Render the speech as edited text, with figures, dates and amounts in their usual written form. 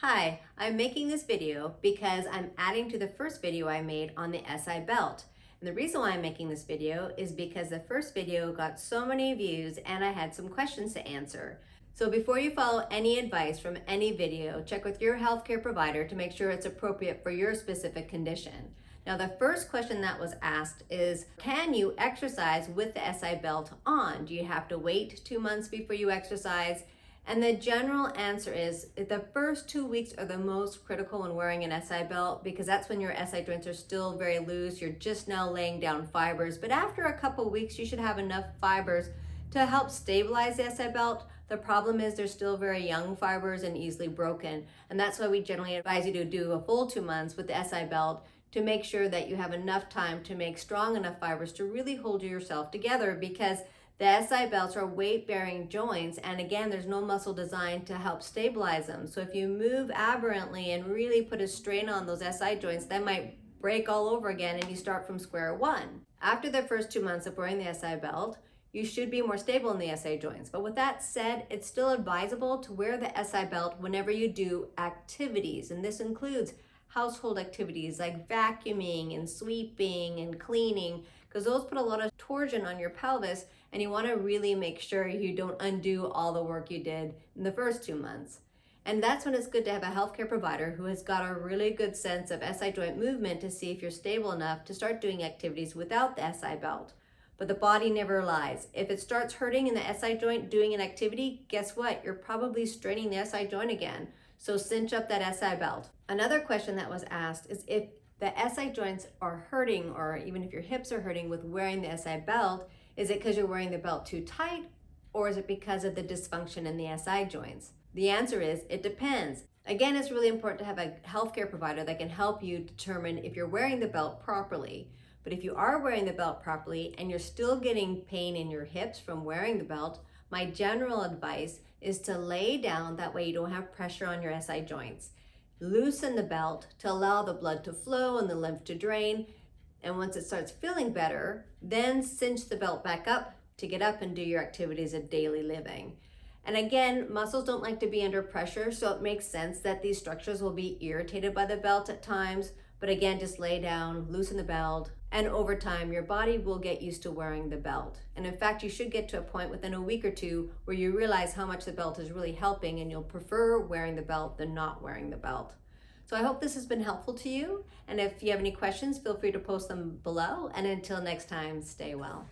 Hi, I'm making this video because I'm adding to the first video I made on the SI belt. And the reason why I'm making this video is because the first video got so many views and I had some questions to answer. So before you follow any advice from any video, check with your healthcare provider to make sure it's appropriate for your specific condition. Now, the first question that was asked is, can you exercise with the SI belt on? Do you have to wait 2 months before you exercise? And the general answer is the first 2 weeks are the most critical when wearing an SI belt because that's when your SI joints are still very loose. You're just now laying down fibers. But after a couple weeks, you should have enough fibers to help stabilize the SI belt. The problem is they're still very young fibers and easily broken. And that's why we generally advise you to do a full 2 months with the SI belt to make sure that you have enough time to make strong enough fibers to really hold yourself together, because the SI belts are weight-bearing joints, and again, there's no muscle designed to help stabilize them. So if you move aberrantly and really put a strain on those SI joints, that might break all over again and you start from square one. After the first 2 months of wearing the SI belt, you should be more stable in the SI joints. But with that said, it's still advisable to wear the SI belt whenever you do activities, and this includes household activities like vacuuming and sweeping and cleaning, because those put a lot of torsion on your pelvis, and you want to really make sure you don't undo all the work you did in the first 2 months. And that's when it's good to have a healthcare provider who has got a really good sense of SI joint movement to see if you're stable enough to start doing activities without the SI belt. But the body never lies. If it starts hurting in the SI joint doing an activity, guess what? You're probably straining the SI joint again. So cinch up that SI belt. Another question that was asked is if the SI joints are hurting, or even if your hips are hurting with wearing the SI belt, is it because you're wearing the belt too tight, or is it because of the dysfunction in the SI joints? The answer is it depends. Again, it's really important to have a healthcare provider that can help you determine if you're wearing the belt properly. But if you are wearing the belt properly and you're still getting pain in your hips from wearing the belt, my general advice is to lay down. That way you don't have pressure on your SI joints. Loosen the belt to allow the blood to flow and the lymph to drain. And once it starts feeling better, then cinch the belt back up to get up and do your activities of daily living. And again, muscles don't like to be under pressure, so it makes sense that these structures will be irritated by the belt at times. But again, just lay down, loosen the belt, and over time, your body will get used to wearing the belt. And in fact, you should get to a point within a week or two where you realize how much the belt is really helping, and you'll prefer wearing the belt than not wearing the belt. So I hope this has been helpful to you. And if you have any questions, feel free to post them below. And until next time, stay well.